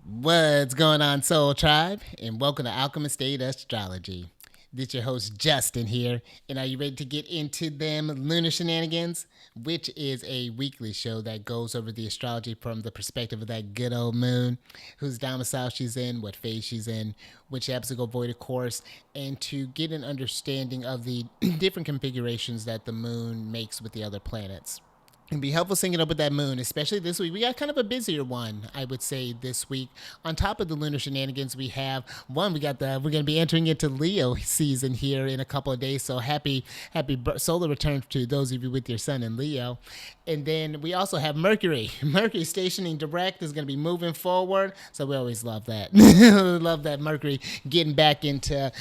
What's going on, Soul Tribe? And welcome to Alchemist Astrology. This your host Justin here, and are you ready to get into them Lunar Shenanigans? Which is a weekly show that goes over the astrology from the perspective of that good old moon, whose domicile she's in, what phase she's in, which happens to go void of course, and to get an understanding of the different configurations that the moon makes with the other planets. It'd be helpful syncing up with that moon, especially this week. We got kind of a busier one, I would say, this week. On top of the lunar shenanigans, we have one. We're going to be entering into Leo season here in a couple of days. So happy solar return to those of you with your sun in Leo. And then we also have Mercury. Mercury stationing direct is going to be moving forward. So we always love that. Love that Mercury getting back into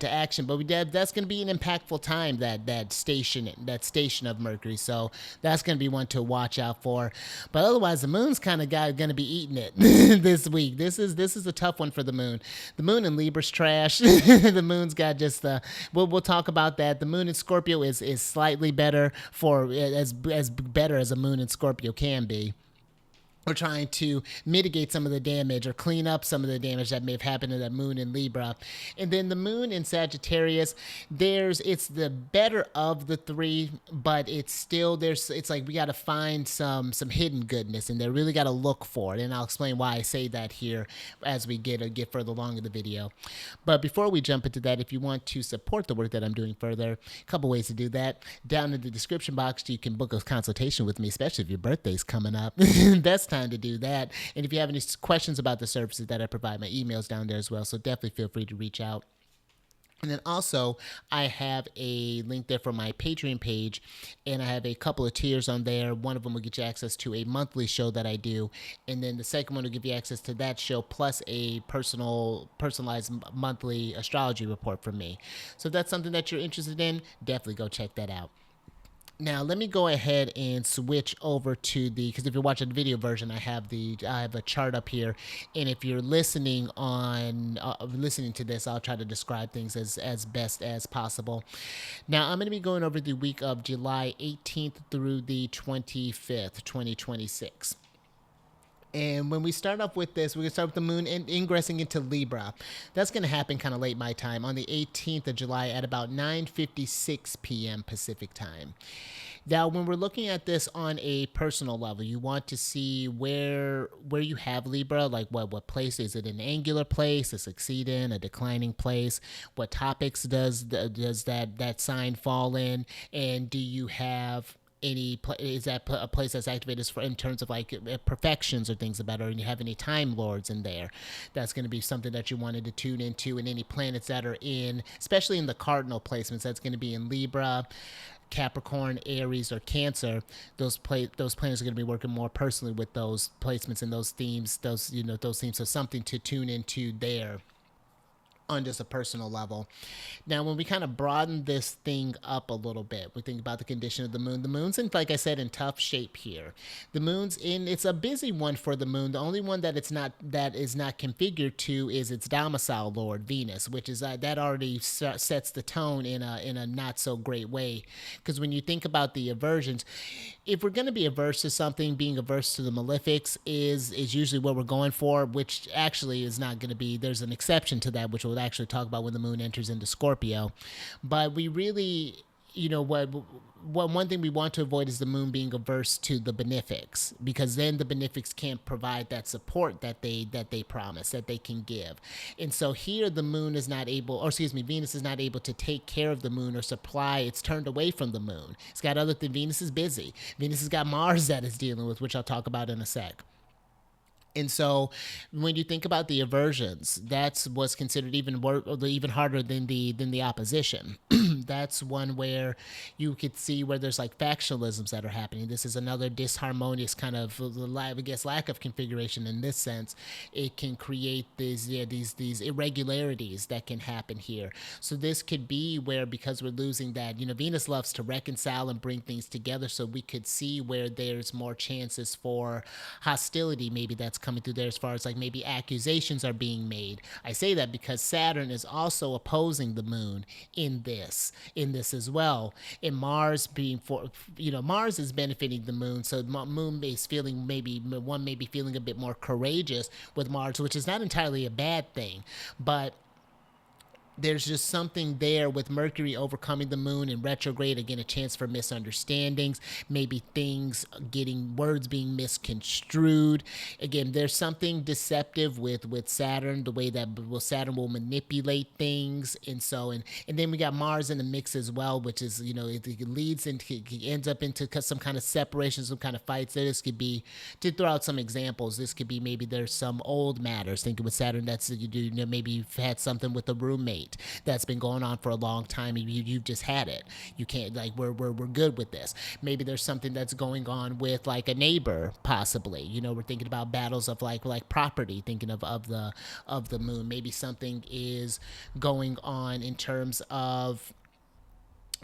action. But that's going to be an impactful time, that station of Mercury. So that's going to be one to watch out for. But otherwise, the moon's kind of going to be eating it this week. This is a tough one for the moon. The moon in Libra's trash. The moon's got just we'll talk about that. The moon in Scorpio is slightly better for as better as a moon in Scorpio can be. We're trying to mitigate some of the damage or clean up some of the damage that may have happened to that moon in Libra. And then the moon in Sagittarius, it's the better of the three, but it's like we got to find some hidden goodness in there. Really got to look for it. And I'll explain why I say that here as we get further along in the video. But before we jump into that, if you want to support the work that I'm doing further, a couple ways to do that. Down in the description box, you can book a consultation with me, especially if your birthday's coming up. Best time to do that. And if you have any questions about the services that I provide, my email's down there as well. So definitely feel free to reach out. And then also, I have a link there for my Patreon page, and I have a couple of tiers on there. One of them will get you access to a monthly show that I do, and then the second one will give you access to that show plus a personalized monthly astrology report from me. So if that's something that you're interested in, definitely go check that out. Now let me go ahead and switch over to because if you're watching the video version, I have a chart up here, and if you're listening to this, I'll try to describe things as best as possible. Now I'm going to be going over the week of July 18th through the 25th, 2026. And when we start off with this, we're going to start with the moon ingressing into Libra. That's going to happen kind of late my time on the 18th of July at about 9:56 p.m. Pacific time. Now, when we're looking at this on a personal level, you want to see where you have Libra, like what place. Is it an angular place, a succeeding, a declining place? What topics does that sign fall in? And do you have is that a place that's activated in terms of like perfections or things about it, or you have any time lords in there? That's going to be something that you wanted to tune into, and any planets that are in, especially in the cardinal placements, that's going to be in Libra, Capricorn, Aries, or Cancer. Those planets are going to be working more personally with those placements and those themes, those themes. So something to tune into there on just a personal level. Now, when we kind of broaden this thing up a little bit, we think about the condition of the moon. The moon's in, like I said, in tough shape here. It's a busy one for the moon. The only one that is not configured to is its domicile lord, Venus, which is that already sets the tone in a not so great way. Because when you think about the aversions, if we're going to be averse to something, being averse to the malefics is usually what we're going for, which actually is not going to be. There's an exception to that, which we'll actually talk about when the moon enters into Scorpio. But we really, what one thing we want to avoid is the moon being averse to the benefics, because then the benefics can't provide that support that they promise, that they can give. And so here the moon is not able, or excuse me, Venus is not able to take care of the moon or supply. It's turned away from the moon. It's got other things. Venus is busy. Venus has got Mars that it's dealing with, which I'll talk about in a sec. And so when you think about the aversions, that's what's considered even harder than the opposition. That's one where you could see where there's like factionalisms that are happening. This is another disharmonious kind of, I guess, lack of configuration in this sense. It can create these irregularities that can happen here. So this could be where, because we're losing that, Venus loves to reconcile and bring things together. So we could see where there's more chances for hostility maybe that's coming through there as far as like maybe accusations are being made. I say that because Saturn is also opposing the moon in this as well. And Mars being for, Mars is benefiting the moon, so moon is feeling, maybe one may be feeling a bit more courageous with Mars, which is not entirely a bad thing, but there's just something there with Mercury overcoming the moon in retrograde. Again, a chance for misunderstandings, maybe words being misconstrued. Again, there's something deceptive with Saturn, the way that Saturn will manipulate things. And then we got Mars in the mix as well, which is, it leads into, it ends up into some kind of separation, some kind of fights. So this could be, to throw out some examples, this could be maybe there's some old matters. Thinking with Saturn, that's, maybe you've had something with a roommate that's been going on for a long time. You've just had it. You can't, like, we're good with this. Maybe there's something that's going on with like a neighbor, possibly. We're thinking about battles of like property, thinking of the moon. Maybe something is going on in terms of,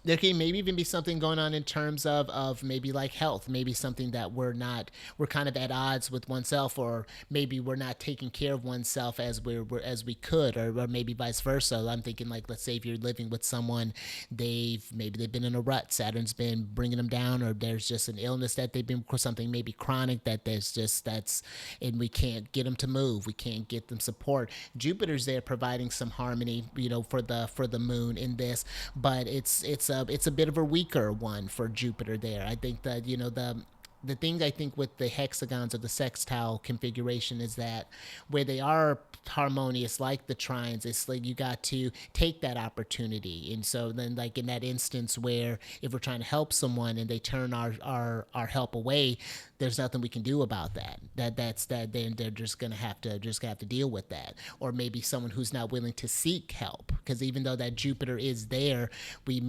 there can maybe even be something going on in terms of maybe like health, maybe something that we're kind of at odds with oneself, or maybe we're not taking care of oneself as we could, or maybe vice versa. I'm thinking, like, let's say if you're living with someone, they've been in a rut, Saturn's been bringing them down, or there's just an illness that they've been, something maybe chronic and we can't get them to move, we can't get them support. Jupiter's there providing some harmony, for the moon in this, but it's a bit of a weaker one for Jupiter there. I think that, the thing I think with the hexagons or the sextile configuration is that where they are harmonious, like the trines, it's like you got to take that opportunity. And so then, like in that instance where if we're trying to help someone and they turn our help away, there's nothing we can do about that. Then they're just gonna have to deal with that. Or maybe someone who's not willing to seek help, because even though that Jupiter is there, we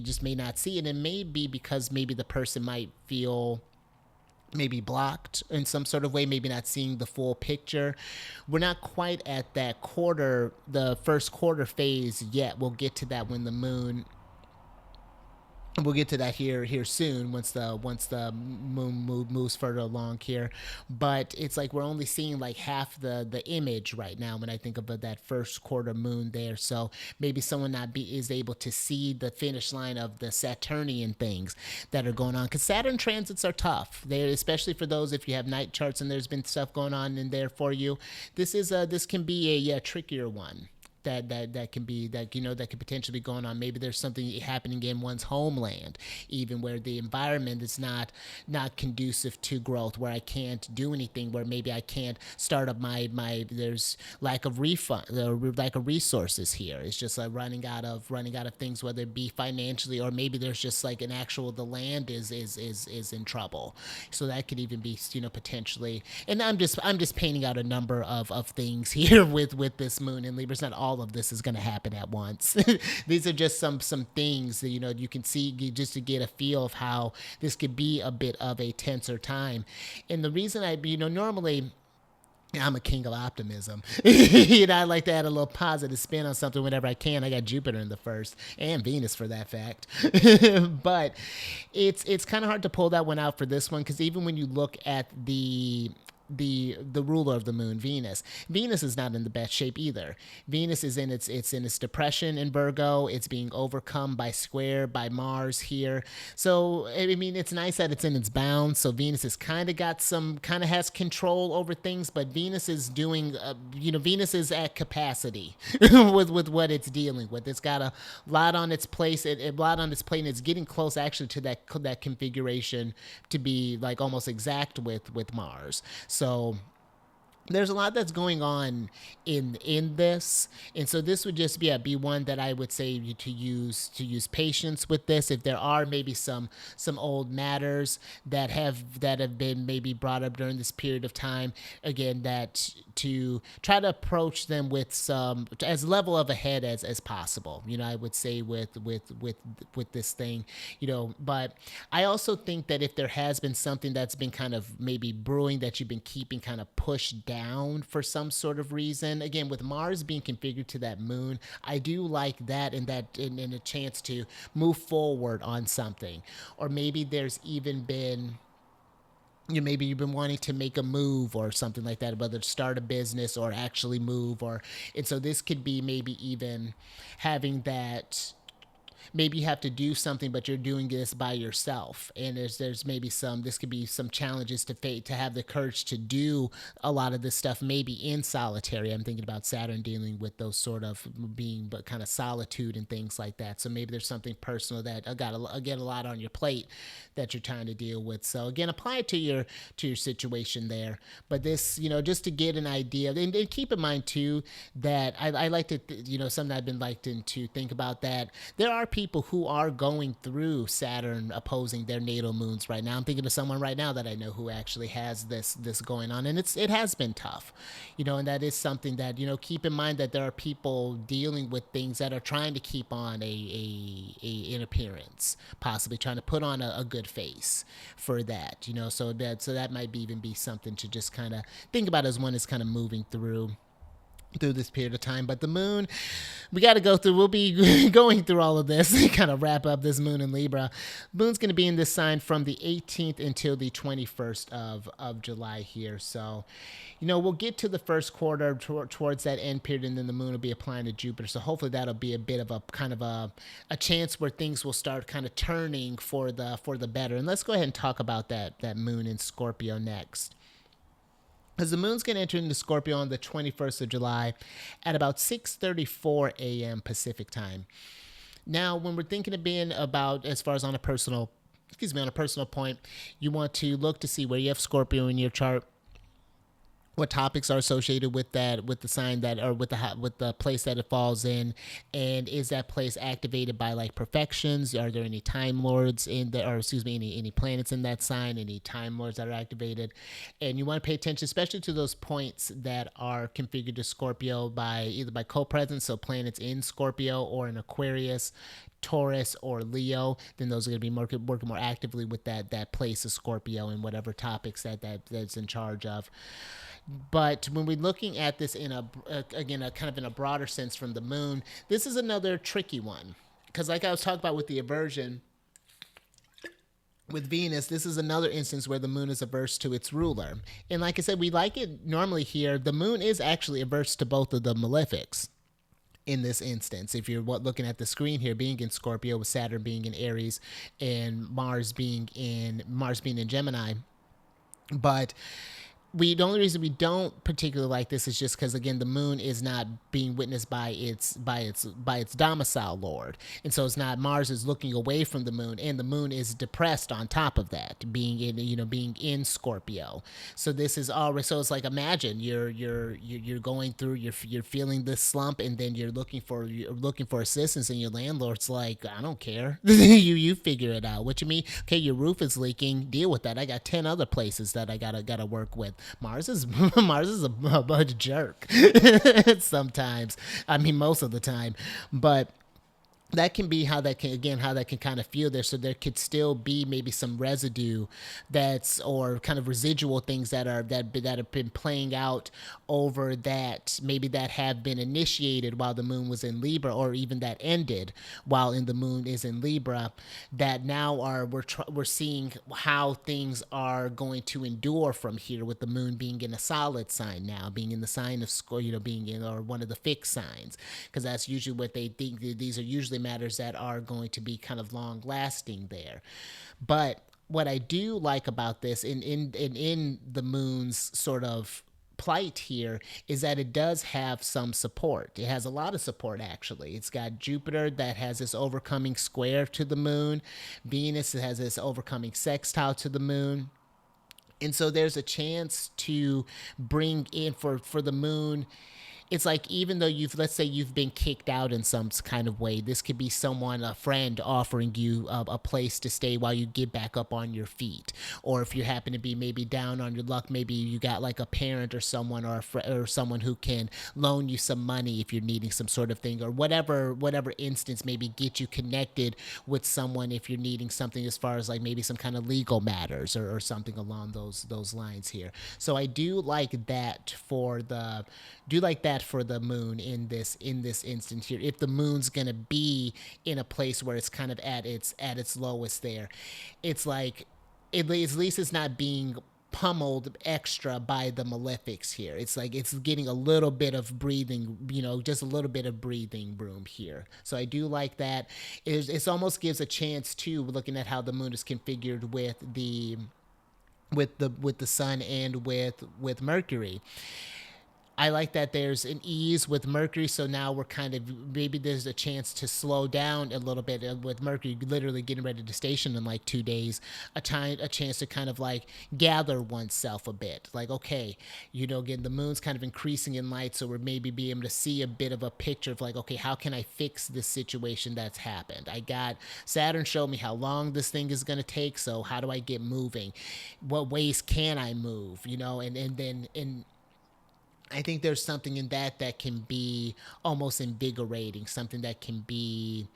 just may not see it. And it may be because maybe the person might feel maybe blocked in some sort of way, maybe not seeing the full picture. We're not quite at the first quarter phase yet. We'll get to that when the moon, we'll get to that here soon, once the moon moves further along here. But it's like we're only seeing like half the image right now when I think of that first quarter moon there. So maybe someone is able to see the finish line of the Saturnian things that are going on, because Saturn transits are tough. They, especially for those, if you have night charts and there's been stuff going on in there for you, this can be a trickier one. That could potentially be going on. Maybe there's something happening in one's homeland, even where the environment is not conducive to growth, where I can't do anything, where maybe I can't start up there's lack of lack of resources here. It's just like running out of things, whether it be financially, or maybe there's just like the land is in trouble. So that could even be, potentially. And I'm just painting out a number of things here with this moon in Libra. It's not all of this is going to happen at once. These are just some things that you can see, just to get a feel of how this could be a bit of a tenser time. And the reason normally I'm a king of optimism. I like to add a little positive spin on something whenever I can. I got Jupiter in the first, and Venus for that fact. But it's kind of hard to pull that one out for this one, because even when you look at the ruler of the moon, Venus is not in the best shape either. Venus is in its depression in Virgo. It's being overcome by Mars here. So I mean, it's nice that it's in its bounds. So Venus has kind of has control over things, but Venus is doing Venus is at capacity with what it's dealing with. It's got a lot on its plate. And it's getting close actually to that configuration to be like almost exact with Mars. So there's a lot that's going on in this, and so this would just be one that I would say to use patience with this. If there are maybe some old matters that have been maybe brought up during this period of time, again, that to try to approach them with some as level of a head as possible. I would say with this thing, but I also think that if there has been something that's been kind of maybe brewing that you've been keeping kind of pushed down for some sort of reason, again, with Mars being configured to that moon, I do like that, and a chance to move forward on something. Or maybe there's even been maybe you've been wanting to make a move or something like that, whether to start a business or actually move, or and so this could be maybe even having that, maybe you have to do something, but you're doing this by yourself, and there's maybe some, this could be some challenges to to have the courage to do a lot of this stuff maybe in solitary. I'm thinking about Saturn dealing with those sort of being, but kind of solitude and things like that. So maybe there's something personal that again a lot on your plate that you're trying to deal with. So again, apply it to your situation there. But this, just to get an idea, and keep in mind too that I like to, something I've been liking to think about, that there are people who are going through Saturn opposing their natal moons right now. I'm thinking of someone right now that I know who actually has this going on, and it has been tough, and that is something that, keep in mind that there are people dealing with things that are trying to keep on an appearance, possibly trying to put on a good face for that, so that might be even be something to just kind of think about as one is kind of moving through this period of time. But the moon, we got to go through, we'll be going through all of this and kind of wrap up this moon in Libra. Moon's going to be in this sign from the 18th until the 21st of July here. So, we'll get to the first quarter towards that end period, and then the moon will be applying to Jupiter. So hopefully that'll be a bit of a kind of a chance where things will start kind of turning for the better. And let's go ahead and talk about that moon in Scorpio next. Because the moon's going to enter into Scorpio on the 21st of July at about 6:34 a.m. Pacific time. Now, when we're thinking of being about, as far as on a personal point, you want to look to see where you have Scorpio in your chart, what topics are associated with that, with the sign that, or with the place that it falls in, and is that place activated by like perfections? Are there any time lords in the, or excuse me, any planets in that sign, any time lords that are activated? And you want to pay attention, especially to those points that are configured to Scorpio by either by co-presence, so planets in Scorpio or in Aquarius, Taurus, or Leo. Then those are going to be working more actively with that place of Scorpio and whatever topics that's in charge of. But when we're looking at this in a kind of in a broader sense from the moon, this is another tricky one, because like I was talking about with the aversion with Venus, this is another instance where the moon is averse to its ruler. And like I said, we like it normally here. The moon is actually averse to both of the malefics in this instance. If you're looking at the screen here, being in Scorpio with Saturn being in Aries and Mars being in Gemini. But the only reason we don't particularly like this is just because, again, the moon is not being witnessed by its domicile lord, and so it's not, Mars is looking away from the moon, and the moon is depressed on top of that, being in Scorpio. So this is already, so it's like, imagine you're going through, you're feeling this slump, and then you're looking for assistance, and your landlord's like, I don't care, you figure it out. What you mean? Okay, your roof is leaking, deal with that. I got 10 other places that I gotta work with. Mars is a jerk sometimes. I mean, most of the time, but that can be how that can kind of feel there. So there could still be maybe some residue or kind of residual things that have been playing out over that, maybe that have been initiated while the moon was in Libra, or even that ended while the moon is in Libra, that now we're seeing how things are going to endure from here, with the moon being in a solid sign now, being in the sign of being in, or one of the fixed signs, because that's usually what they think. These are usually matters that are going to be kind of long lasting there. But what I do like about this in the moon's sort of plight here is that it does have some support. It has a lot of support, actually. It's got Jupiter that has this overcoming square to the moon. Venus has this overcoming sextile to the moon. And so there's a chance to bring in for the moon. It's like, even though let's say you've been kicked out in some kind of way, this could be a friend offering you a place to stay while you get back up on your feet. Or if you happen to be maybe down on your luck, maybe you got like a parent or someone, or someone who can loan you some money if you're needing some sort of thing, or whatever instance, maybe get you connected with someone if you're needing something, as far as like maybe some kind of legal matters, or something along those lines here. So I do like that for the moon in this instance here. If the moon's gonna be in a place where it's kind of at its lowest there, it's like, at least it's not being pummeled extra by the malefics here. It's like it's getting a little bit of breathing, just a little bit of breathing room here. So I do like that. It almost gives a chance too, looking at how the moon is configured with the sun and with Mercury. I like that there's an ease with Mercury, so now we're kind of, maybe there's a chance to slow down a little bit with Mercury literally getting ready to station in like 2 days, a chance to kind of like gather oneself a bit. Like, okay, again, the moon's kind of increasing in light, so we're maybe be able to see a bit of a picture of like, okay, how can I fix this situation that's happened? I got Saturn showed me how long this thing is going to take, so how do I get moving? What ways can I move? And then I think there's something in that can be almost invigorating, something that can be,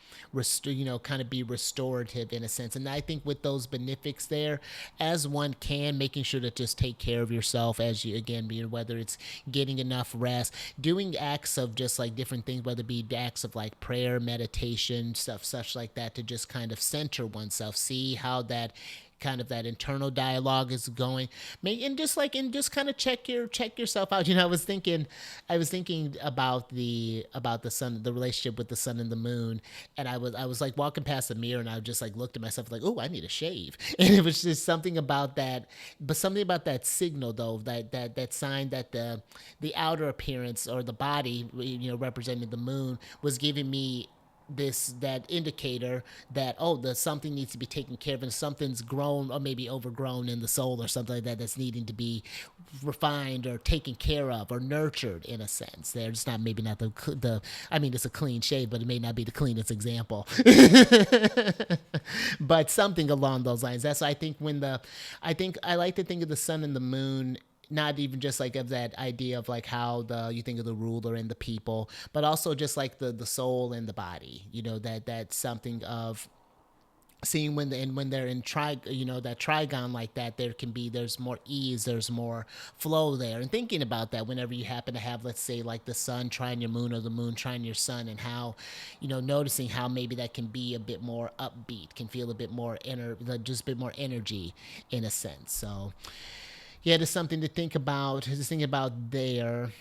kind of be restorative in a sense. And I think with those benefics there, as one can, making sure to just take care of yourself as you, again, whether it's getting enough rest, doing acts of just like different things, whether it be acts of like prayer, meditation, stuff such like that, to just kind of center oneself, see how that kind of that internal dialogue is going, and just kind of check yourself out. I was thinking about the sun, the relationship with the sun and the moon, and I was like walking past the mirror, and I just like looked at myself like, oh, I need a shave. And it was just something about that, but something about that signal though, that sign that the outer appearance or the body, representing the moon, was giving me that indicator that, oh, the something needs to be taken care of, and something's grown or maybe overgrown in the soul or something like that, that's needing to be refined or taken care of or nurtured in a sense. There's not, maybe not the I mean, it's a clean shave, but it may not be the cleanest example. But something along those lines. That's why I think I like to think of the sun and the moon, not even just like of that idea of like how you think of the ruler and the people, but also just like the soul and the body. That's something of seeing when they're in that trigon like that, there's more ease, there's more flow there, and thinking about that whenever you happen to have, let's say, like the sun trine your moon or the moon trine your sun, and how noticing how maybe that can be a bit more upbeat, can feel a bit more just a bit more energy in a sense. So yeah, there's something to think about. Just thinking about there.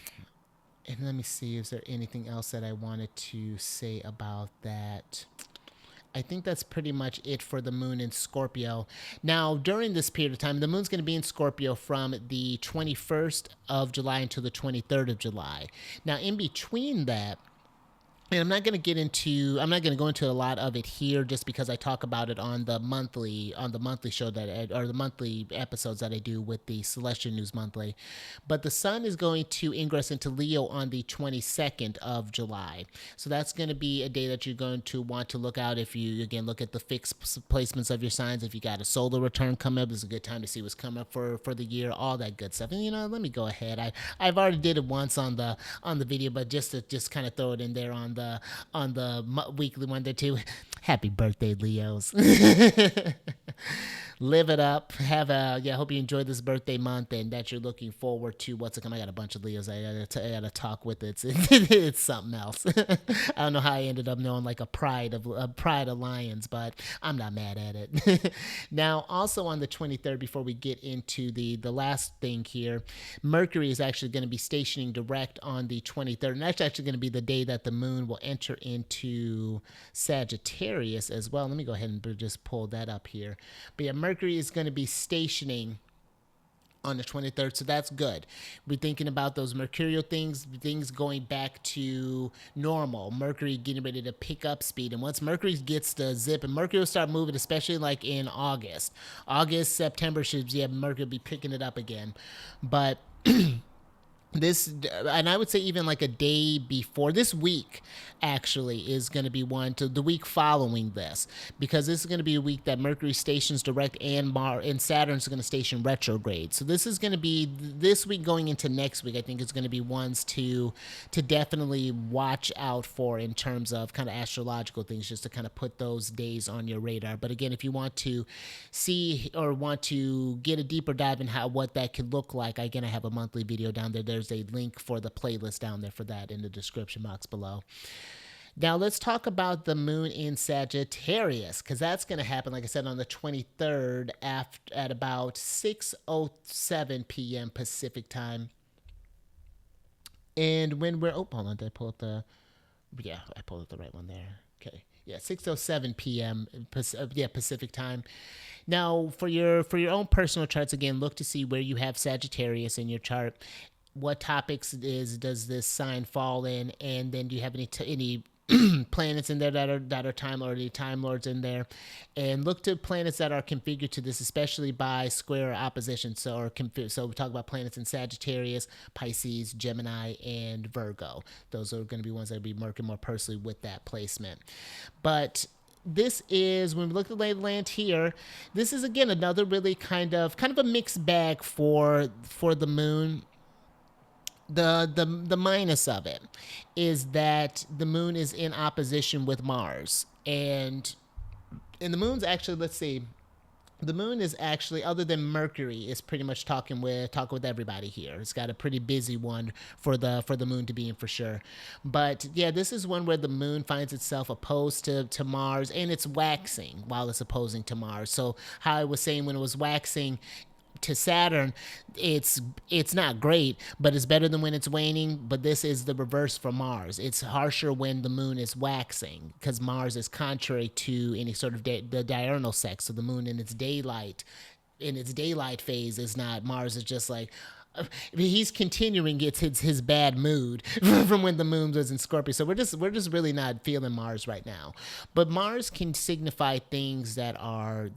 And let me see, is there anything else that I wanted to say about that? I think that's pretty much it for the moon in Scorpio. Now, during this period of time, the moon's going to be in Scorpio from the 21st of July until the 23rd of July. Now, in between that, and I'm not going to go into a lot of it here, just because I talk about it on the monthly show or the monthly episodes that I do with the Celestial News Monthly. But the sun is going to ingress into Leo on the 22nd of July. So that's going to be a day that you're going to want to look out. If you, again, look at the fixed placements of your signs, if you got a solar return coming up, it's a good time to see what's coming up for the year, all that good stuff. And, let me go ahead. I've already did it once on the video, but just to kind of throw it in there on the weekly one there too. Happy birthday, Leos. Live it up. Hope you enjoyed this birthday month and that you're looking forward to what's to come. I got a bunch of Leos I gotta talk with. It's something else. I don't know how I ended up knowing like a pride of lions, but I'm not mad at it. Now, also on the 23rd, before we get into the last thing here, Mercury is actually going to be stationing direct on the 23rd, and that's actually going to be the day that the moon will enter into Sagittarius as well. Let me go ahead and just pull that up here. But yeah, Mercury is going to be stationing on the 23rd, so that's good. We're thinking about those mercurial things going back to normal. Mercury getting ready to pick up speed, and once Mercury gets to zip, and Mercury will start moving, especially like in August, September Mercury will be picking it up again. But this, and I would say even like a day before, this week actually is going to be the week following this, because this is going to be a week that Mercury stations direct and Saturn's going to station retrograde. So this is going to be this week going into next week. I think it's going to be ones to definitely watch out for in terms of kind of astrological things, just to kind of put those days on your radar. But again, if you want to see or want to get a deeper dive in what that could look like, again, I have a monthly video down there. There's a link for the playlist down there for that in the description box below. Now let's talk about the moon in Sagittarius, because that's going to happen, like I said, on the 23rd at about 6:07 p.m. Pacific time. And when we're hold on, did I pull up the I pulled up the right one there. Okay. Yeah, 6:07 p.m. Pacific time. Now, for your own personal charts, again, look to see where you have Sagittarius in your chart. What topics does this sign fall in, and then do you have any planets in there that are time lord, any time lords in there, and look to planets that are configured to this, especially by square or opposition. So we talk about planets in Sagittarius, Pisces, Gemini, and Virgo. Those are going to be ones that will be working more personally with that placement. But this is, when we look at the lay of the land here, this is again another really kind of a mixed bag for the moon. The minus of it is that the moon is in opposition with Mars, and the moon's actually, let's see, the moon is actually, other than Mercury, is pretty much talking with everybody here. It's got a pretty busy one for the moon to be in, for sure. But yeah, this is one where the moon finds itself opposed to Mars, and it's waxing while it's opposing to Mars. So how I was saying, when it was waxing to Saturn, it's not great, but it's better than when it's waning. But this is the reverse for Mars. It's harsher when the moon is waxing, because Mars is contrary to any sort of the diurnal sex. So the moon in its daylight phase is not. Mars is just like, he's continuing his bad mood from when the moon was in Scorpio. So we're just really not feeling Mars right now. But Mars can signify things that are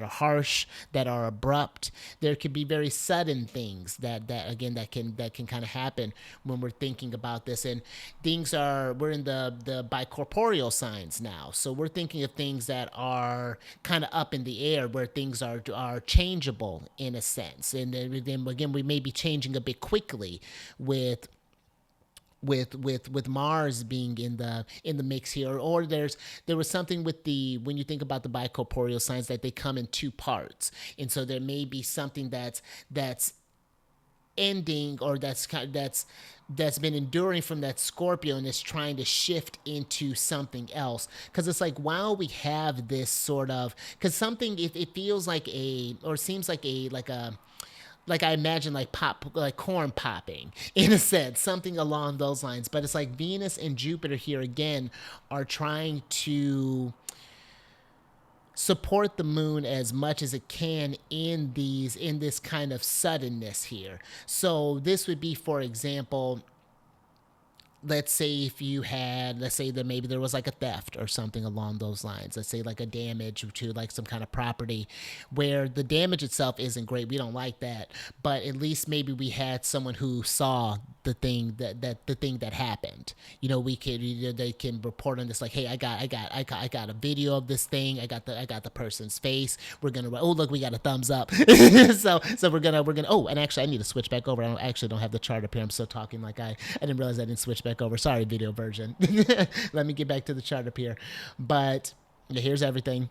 harsh, that are abrupt. There could be very sudden things that can kind of happen when we're thinking about this. And we're in the bicorporeal signs now. So we're thinking of things that are kind of up in the air, where things are changeable in a sense. And then again, we may be changing a bit quickly with Mars being in the mix here. Or there was something with when you think about the bicorporeal signs, that they come in two parts, and so there may be something that's ending, or that's been enduring from that Scorpio, and is trying to shift into something else. Because it's like, while we have this sort of, because something, it feels like or seems like like I imagine, like corn popping, in a sense, something along those lines. But it's like Venus and Jupiter here again are trying to support the moon as much as it can in this kind of suddenness here. So this would be, for example, let's say maybe there was like a theft or something along those lines. Let's say like a damage to like some kind of property, where the damage itself isn't great. We don't like that, but at least maybe we had someone who saw the thing that happened. They can report on this, like, hey, I got a video of this thing. I got the person's face. We're gonna, oh look, we got a thumbs up. so we're gonna. Oh, and actually, I need to switch back over. I don't have the chart up here. I'm still talking like I didn't realize I didn't switch back over. Sorry, video version. Let me get back to the chart up here. But here's everything.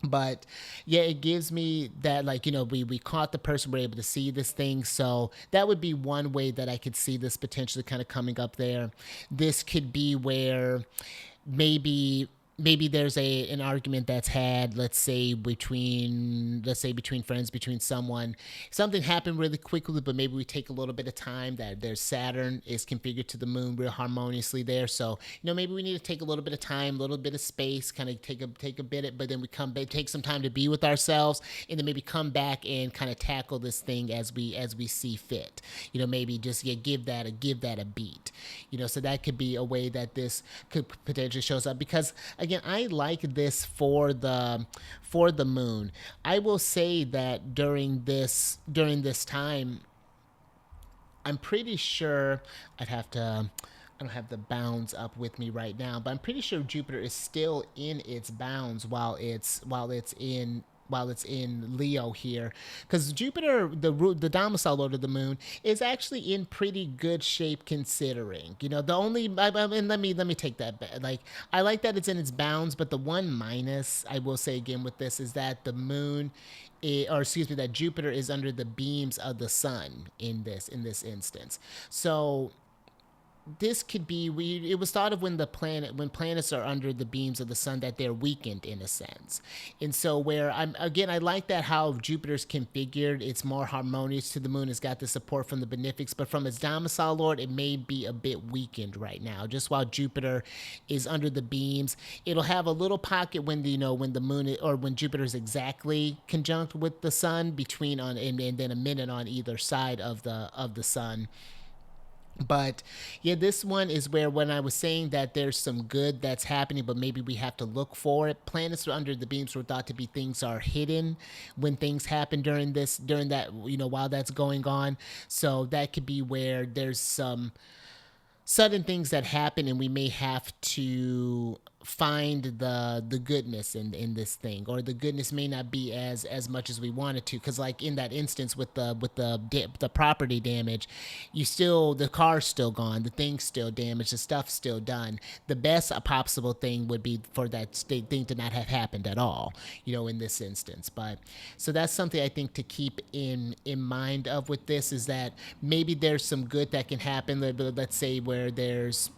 But yeah, it gives me that, like, we caught the person, we're able to see this thing. So that would be one way that I could see this potentially kind of coming up there. This could be where maybe there's an argument that's had, let's say between friends, between something happened really quickly, but maybe we take a little bit of time. That there's Saturn is configured to the moon real harmoniously there, so maybe we need to take a little bit of time, a little bit of space, kind of take a bit, but then we come back, take some time to be with ourselves, and then maybe come back and kind of tackle this thing as we see fit. Maybe just give that a beat. So that could be a way that this could potentially shows up, because again, I like this for the moon. I will say that during this time, I'm pretty sure I don't have the bounds up with me right now, but I'm pretty sure Jupiter is still in its bounds while it's in Leo here, because Jupiter, the domicile lord of the moon, is actually in pretty good shape, considering. The only, and let me take that back. Like, I like that it's in its bounds, but the one minus I will say again with this is that the moon, that Jupiter is under the beams of the sun in this instance. So this could be it was thought of when planets are under the beams of the sun that they're weakened in a sense. And so where I like that how Jupiter's configured, it's more harmonious to the moon. It's got the support from the benefics, but from its domicile lord it may be a bit weakened right now. Just while Jupiter is under the beams, it'll have a little pocket when when the moon or when Jupiter is exactly conjunct with the sun between on and then a minute on either side of the sun. But yeah, this one is where when I was saying that there's some good that's happening, but maybe we have to look for it. Planets under the beams were thought to be things are hidden when things happen during that while that's going on. So that could be where there's some sudden things that happen and we may have to find the goodness in this thing, or the goodness may not be as much as we want it to, because like in that instance with the property damage, you still the car's still gone, the thing's still damaged, the stuff's still done. The best a possible thing would be for that thing to not have happened at all, in this instance. But so that's something I think to keep in mind of with this, is that maybe there's some good that can happen. Let's say where there's,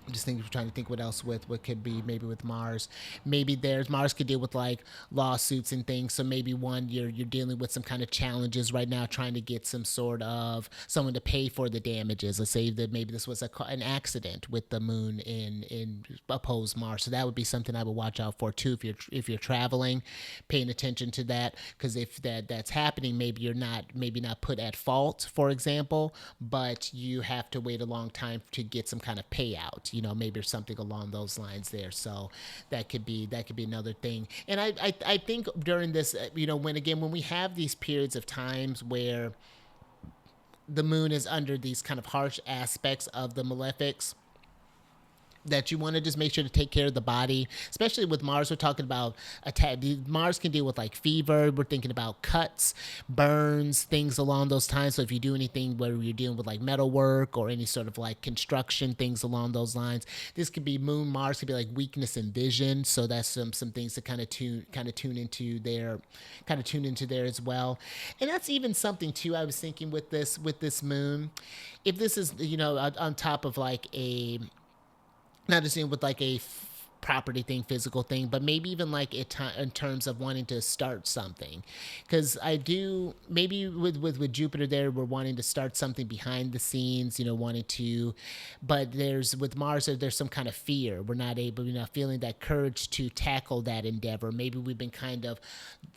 I'm just trying to think what else with what could be maybe with Mars. Maybe there's Mars could deal with like lawsuits and things. So maybe one you're dealing with some kind of challenges right now, trying to get some sort of someone to pay for the damages. Let's say that maybe this was an accident with the moon in opposed Mars. So that would be something I would watch out for too if you're traveling, paying attention to that, because if that's happening, maybe not put at fault, for example, but you have to wait a long time to get some kind of payout, maybe something along those lines there. So that could be another thing. And I think during this, when we have these periods of times where the moon is under these kind of harsh aspects of the malefics, that you want to just make sure to take care of the body, especially with Mars. We're talking about attack. Mars can deal with like fever. We're thinking about cuts, burns, things along those times. So if you do anything where you're dealing with like metal work or any sort of like construction, things along those lines, this could be moon. Mars could be like weakness in vision. So that's some things to kind of tune into there as well. And that's even something too I was thinking with this moon. If this is on top of like a, not just with like a property thing, physical thing, but maybe even like in terms of wanting to start something. Because I do, maybe with Jupiter there, we're wanting to start something behind the scenes, wanting to, but with Mars, there's some kind of fear. We're not feeling that courage to tackle that endeavor. Maybe we've been kind of,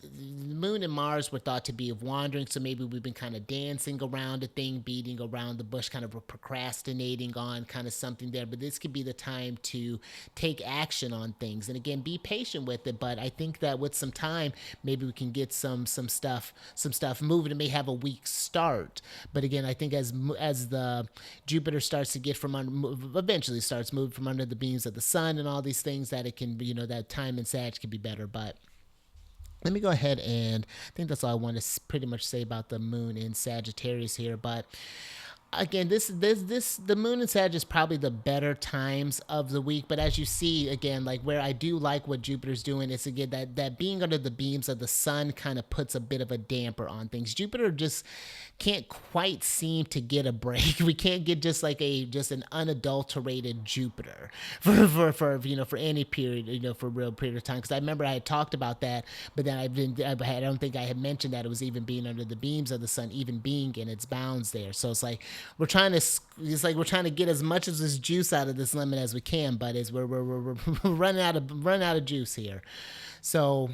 the moon and Mars were thought to be of wandering, so maybe we've been kind of dancing around a thing, beating around the bush, kind of procrastinating on kind of something there. But this could be the time to take action on things, and again, be patient with it. But I think that with some time, maybe we can get some stuff moving. It may have a weak start, but again, I think as the Jupiter starts to get eventually starts moving from under the beams of the sun and all these things, that it can be, that time in Sag can be better. But let me go ahead, and I think that's all I want to pretty much say about the moon in Sagittarius here. But again, this the moon and Sag is probably the better times of the week. But as you see, again, like where I do like what Jupiter's doing is, again, that being under the beams of the sun kind of puts a bit of a damper on things. Jupiter just can't quite seem to get a break. We can't get just an unadulterated Jupiter for any period, for a real period of time. Because I remember I had talked about that, but then I don't think I had mentioned that it was even being under the beams of the sun, even being in its bounds there. So it's like we're trying to get as much of this juice out of this lemon as we can, but we're running out of juice here. So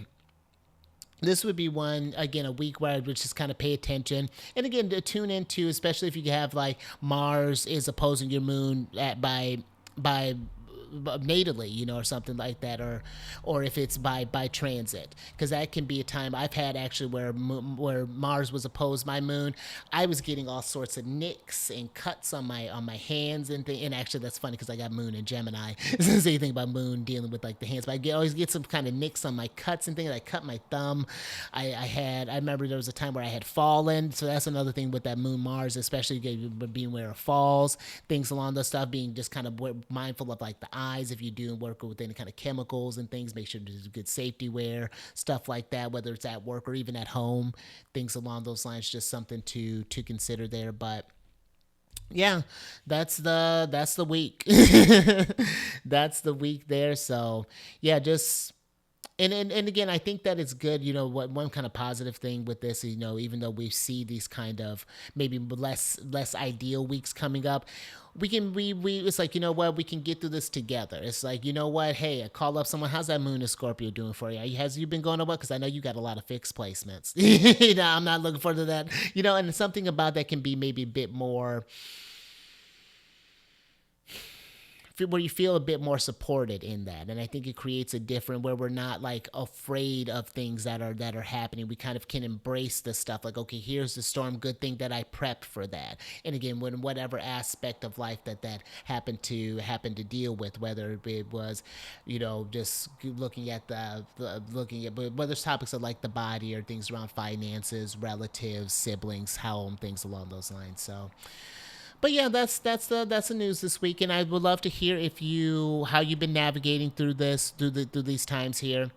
this would be one, again, a week where I would just kind of pay attention. And again, to tune into, especially if you have like Mars is opposing your moon by natally, or something like that, or if it's by transit, because that can be a time I've had actually where Mars was opposed my moon. I was getting all sorts of nicks and cuts on my hands and things. And actually, that's funny because I got moon in Gemini. So you think about moon dealing with like the hands, but always get some kind of nicks on my cuts and things. I cut my thumb. I remember there was a time where I had fallen. So that's another thing with that moon Mars, especially being aware of falls, things along those stuff, being just kind of mindful of like the eyes. If you do work with any kind of chemicals and things, make sure there's good safety wear, stuff like that, whether it's at work or even at home, things along those lines, just something to consider there. But Yeah, that's the week. That's the week there. So yeah, just and again, I think that it's good. What one kind of positive thing with this, even though we see these kind of maybe less ideal weeks coming up, we it's like, what, we can get through this together. It's like, what, hey, I call up someone. How's that moon in Scorpio doing for you? Has you been going to what? Because I know you got a lot of fixed placements. I'm not looking forward to that. And something about that can be maybe a bit more where you feel a bit more supported in that. And I think it creates a different, where we're not like afraid of things that are happening. We kind of can embrace the stuff, like, okay, here's the storm, good thing that I prepped for that. And again, when whatever aspect of life that happened to deal with, whether it was, just looking at looking at whether it's topics of like the body or things around finances, relatives, siblings, home, things along those lines. So but yeah, that's the news this week, and I would love to hear if you how you've been navigating through through these times here.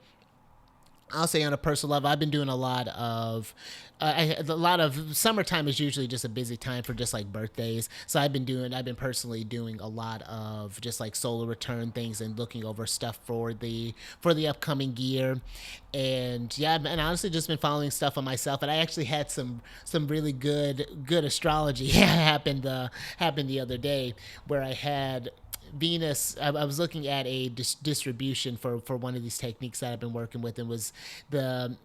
I'll say on a personal level, I've been doing a lot of summertime is usually just a busy time for just like birthdays. So I've been personally doing a lot of just like solar return things and looking over stuff for the upcoming year. And yeah, and honestly just been following stuff on myself. And I actually had some really good astrology happened the other day, where I had Venus. I was looking at a distribution for one of these techniques that I've been working with, and was the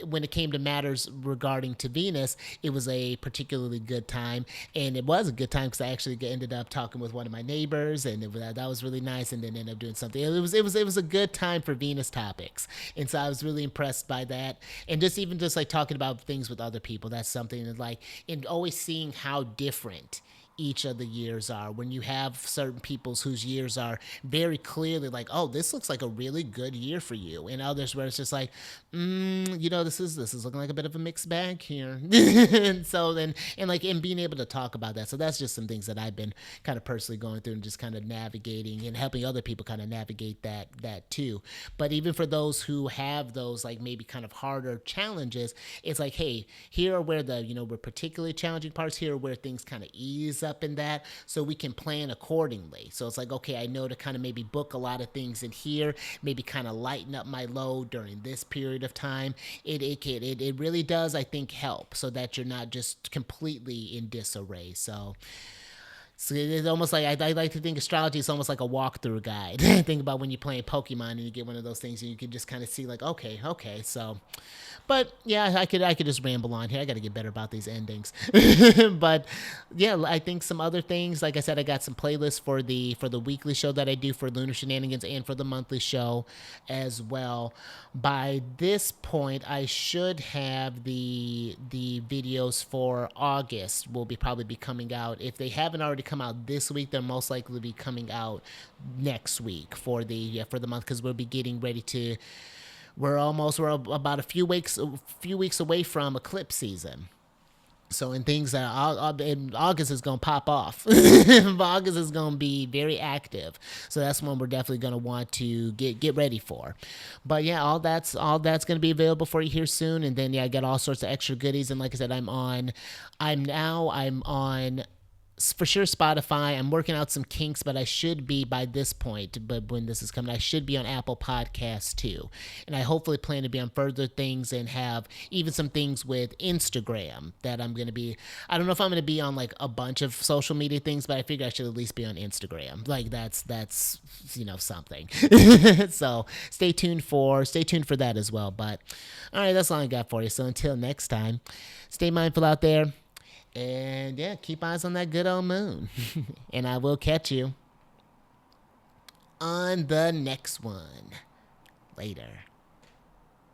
when it came to matters regarding to Venus, it was a particularly good time, and it was a good time because I actually ended up talking with one of my neighbors, and that was really nice, and then ended up doing something. It was a good time for Venus topics, and so I was really impressed by that, and just like talking about things with other people. That's something that, like, and always seeing how different each of the years are, when you have certain people's whose years are very clearly like, oh, this looks like a really good year for you, and others where it's just like, this is looking like a bit of a mixed bag here. And so then, and like, and being able to talk about that. So that's just some things that I've been kind of personally going through, and just kind of navigating and helping other people kind of navigate that too. But even for those who have those like maybe kind of harder challenges, it's like, hey, here are where we're particularly challenging parts. Here are where things kind of ease up in that, so we can plan accordingly. So it's like, okay, I know to kind of maybe book a lot of things in here, maybe kind of lighten up my load during this period of time. It really does, I think, help, so that you're not just completely in disarray. So it's almost like I like to think astrology is almost like a walkthrough guide. Think about when you're playing Pokemon and you get one of those things, and you can just kind of see like, okay. So, but yeah, I could just ramble on here. I got to get better about these endings. But yeah, I think some other things. Like I said, I got some playlists for the weekly show that I do for Lunar Shenanigans, and for the monthly show as well. By this point, I should have the videos for August will probably be coming out. If they haven't already come out this week, they're most likely to be coming out next week for the month, because we'll be getting ready to. We're about a few weeks away from eclipse season. So in things that in August is gonna pop off. August is gonna be very active. So that's one we're definitely gonna want to get ready for. But yeah, all that's gonna be available for you here soon. And then yeah, I got all sorts of extra goodies. And like I said, I'm on for sure Spotify. I'm working out some kinks, but I should be by this point. But when this is coming, I should be on Apple Podcasts too. And I hopefully plan to be on further things, and have even some things with Instagram that I'm going to be. I don't know if I'm going to be on like a bunch of social media things, but I figure I should at least be on Instagram. Like that's something. So stay tuned for that as well. But all right, that's all I got for you. So until next time, stay mindful out there. And yeah, keep eyes on that good old moon. And I will catch you on the next one. Later.